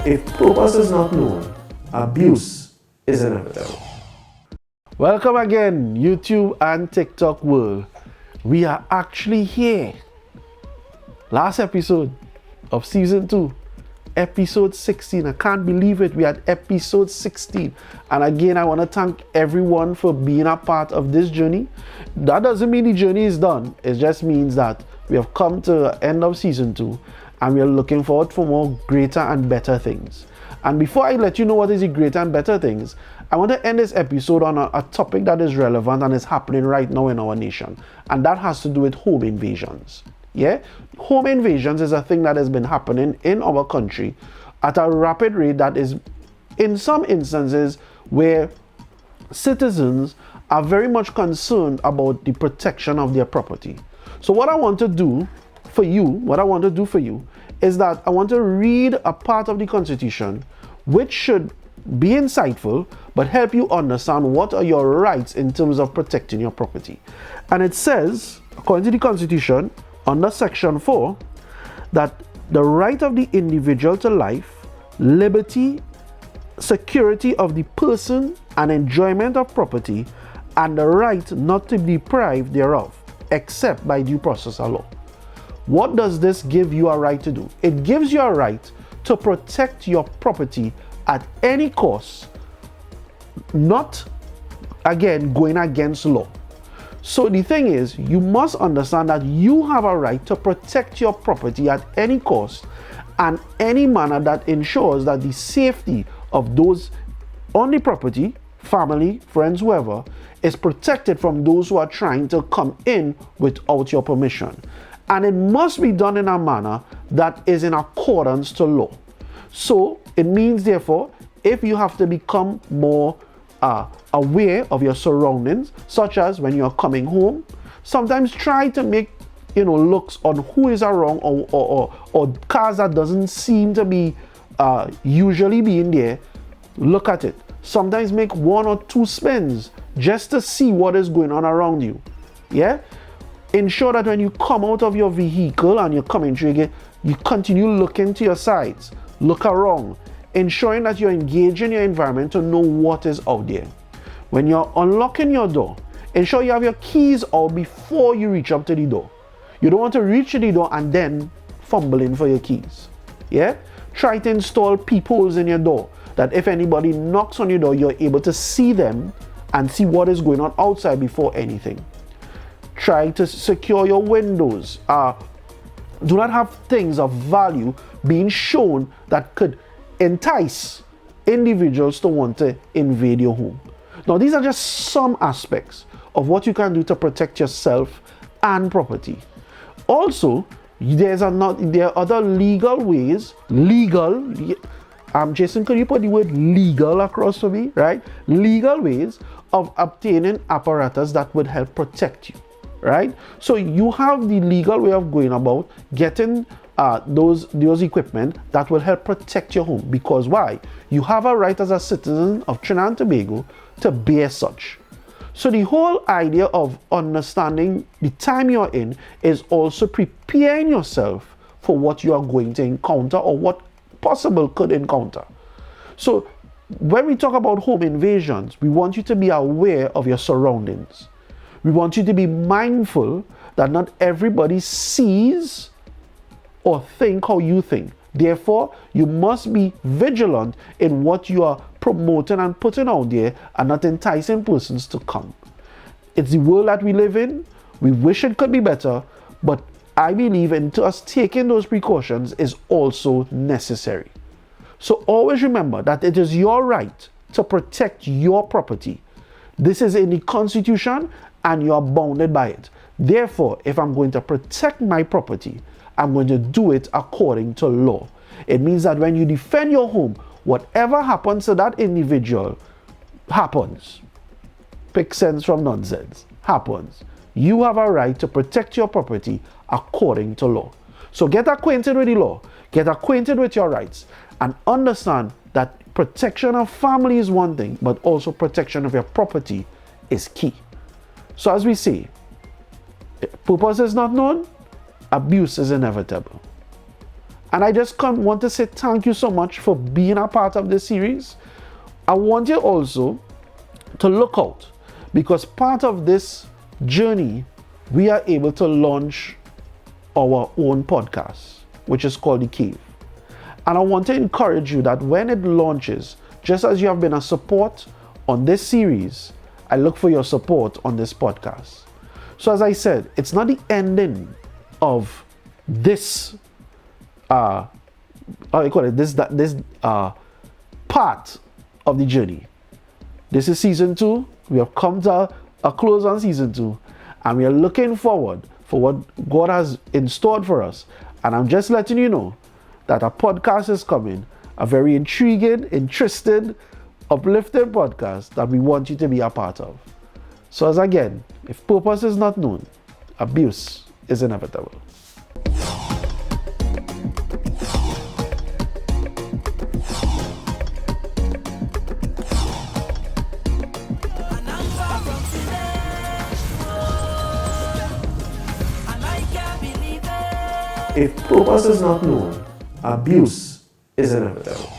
If purpose is not known, abuse is inevitable. Welcome again, YouTube and TikTok world. We are actually here. Last episode of season 2, episode 16. I can't believe it. We had episode 16. And again, I want to thank everyone for being a part of this journey. That doesn't mean the journey is done. It just means that we have come to the end of season 2 and we are looking forward for more greater and better things. And before I let you know what is the greater and better things, I want to end this episode on a topic that is relevant and is happening right now in our nation. And that has to do with home invasions. Yeah? Home invasions is a thing that has been happening in our country at a rapid rate that is, in some instances, where citizens are very much concerned about the protection of their property. So what I want to do for you, is that I want to read a part of the Constitution which should be insightful but help you understand what are your rights in terms of protecting your property. And it says, according to the Constitution, under section 4, that the right of the individual to life, liberty, security of the person, and enjoyment of property, and the right not to be deprived thereof, except by due process of law. What does this give you a right to do? It gives you a right to protect your property at any cost, not, again, going against law. So the thing is, you must understand that you have a right to protect your property at any cost and any manner that ensures that the safety of those on the property, family, friends, whoever, is protected from those who are trying to come in without your permission. And it must be done in a manner that is in accordance to law. So it means, therefore, if you have to become more aware of your surroundings, such as when you're coming home, sometimes try to make looks on who is around or cars that doesn't seem to be usually being there. Look at it. Sometimes make 1 or 2 spins just to see what is going on around you. Yeah. Ensure that when you come out of your vehicle and you're coming through again, you continue looking to your sides, look around, ensuring that you're engaged in your environment to know what is out there. When you're unlocking your door, ensure you have your keys out before you reach up to the door. You don't want to reach the door and then fumbling for your keys. Yeah? Try to install peepholes in your door, that if anybody knocks on your door, you're able to see them and see what is going on outside before anything. Try to secure your windows. Do not have things of value being shown that could entice individuals to want to invade your home. Now, these are just some aspects of what you can do to protect yourself and property. Also, there are other legal ways. Jason, could you put the word legal across for me? Right? Legal ways of obtaining apparatus that would help protect you. Right? So you have the legal way of going about getting those equipment that will help protect your home. Because why? You have a right as a citizen of Trinidad and Tobago to bear such. So the whole idea of understanding the time you're in is also preparing yourself for what you are going to encounter or what possible could encounter. So when we talk about home invasions, we want you to be aware of your surroundings. We want you to be mindful that not everybody sees or think how you think. Therefore, you must be vigilant in what you are promoting and putting out there and not enticing persons to come. It's the world that we live in. We wish it could be better, but I believe in us taking those precautions is also necessary. So always remember that it is your right to protect your property. This is in the Constitution and you are bounded by it. Therefore, if I'm going to protect my property, I'm going to do it according to law. It means that when you defend your home, whatever happens to that individual happens. Pick sense from nonsense. Happens. You have a right to protect your property according to law. So get acquainted with the law. Get acquainted with your rights. And understand that protection of family is one thing, but also protection of your property is key. So as we say, if purpose is not known, abuse is inevitable. And I just want to say thank you so much for being a part of this series. I want you also to look out, because part of this journey, we are able to launch our own podcast, which is called The Cave. And I want to encourage you that when it launches, just as you have been a support on this series, I look for your support on this podcast. So as I said, it's not the ending of this part of the journey. This is season 2. We have come to a close on season 2, and we are looking forward for what God has in store for us. And I'm just letting you know that a podcast is coming, a very intriguing, interesting, uplifting podcast that we want you to be a part of. So as again, if purpose is not known, abuse is inevitable. If purpose is not known, abuse is inevitable.